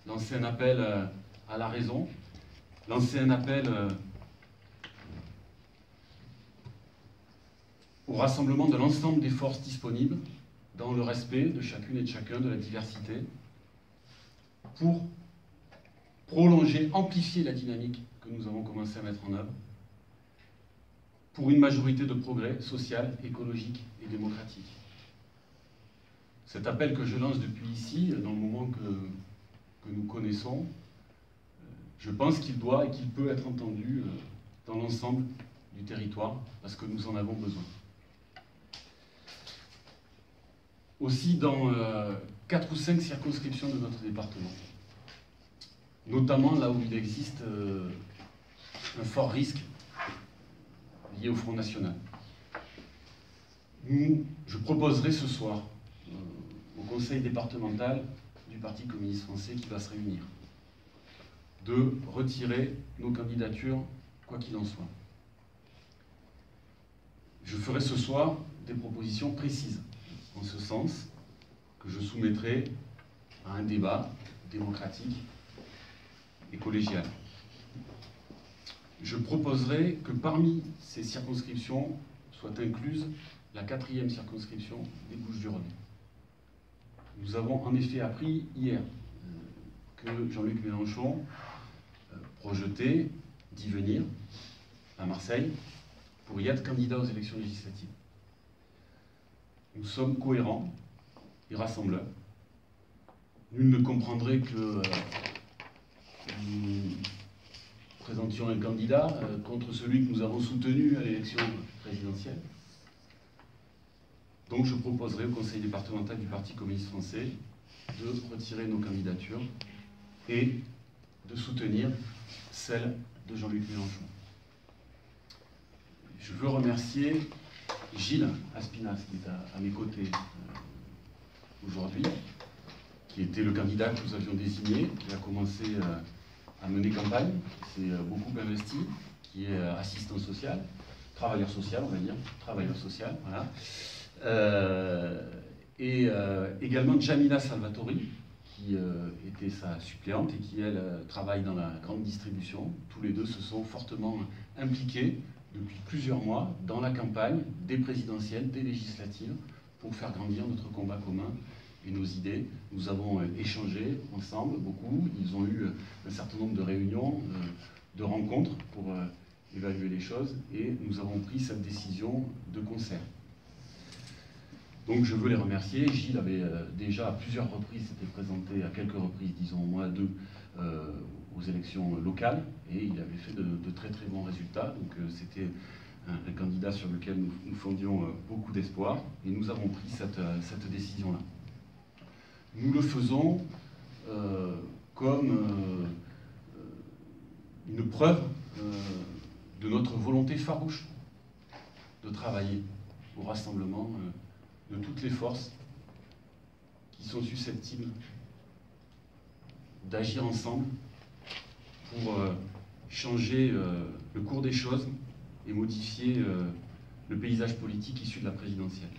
lancer un appel à la raison, lancer un appel au rassemblement de l'ensemble des forces disponibles dans le respect de chacune et de chacun de la diversité pour prolonger, amplifier la dynamique que nous avons commencé à mettre en œuvre pour une majorité de progrès social, écologique et démocratique. Cet appel que je lance depuis ici, dans le moment que nous connaissons, je pense qu'il doit et qu'il peut être entendu dans l'ensemble du territoire, parce que nous en avons besoin. Aussi dans 4 ou 5 circonscriptions de notre département, notamment là où il existe un fort risque lié au Front National. Je proposerai ce soir au conseil départemental du Parti communiste français qui va se réunir de retirer nos candidatures, quoi qu'il en soit. Je ferai ce soir des propositions précises, en ce sens, que je soumettrai à un débat démocratique et collégial. Je proposerai que parmi ces circonscriptions soit incluse la 4e circonscription des Bouches-du-Rhône. Nous avons en effet appris hier que Jean-Luc Mélenchon projetait d'y venir à Marseille pour y être candidat aux élections législatives. Nous sommes cohérents et rassembleurs. Nul ne comprendrait que nous présentions un candidat contre celui que nous avons soutenu à l'élection présidentielle. Donc je proposerai au conseil départemental du Parti communiste français de retirer nos candidatures et de soutenir celle de Jean-Luc Mélenchon. Je veux remercier Gilles Aspinas, qui est à mes côtés aujourd'hui, qui était le candidat que nous avions désigné, qui a commencé à mener campagne, qui s'est beaucoup investi, qui est assistant social, travailleur social, on va dire, travailleur social, voilà. Et également Jamila Salvatori, qui était sa suppléante et qui, elle, travaille dans la grande distribution. Tous les deux se sont fortement impliqués depuis plusieurs mois dans la campagne des présidentielles, des législatives, pour faire grandir notre combat commun et nos idées. Nous avons échangé ensemble beaucoup. Ils ont eu un certain nombre de réunions, de rencontres pour évaluer les choses, et nous avons pris cette décision de concert. Donc je veux les remercier. Gilles avait déjà à plusieurs reprises s'était présenté, à quelques reprises, disons au moins 2, aux élections locales, et il avait fait de très très bons résultats. Donc c'était un candidat sur lequel nous fondions beaucoup d'espoir, et nous avons pris cette décision-là. Nous le faisons comme une preuve de notre volonté farouche de travailler au rassemblement de toutes les forces qui sont susceptibles d'agir ensemble pour changer le cours des choses et modifier le paysage politique issu de la présidentielle.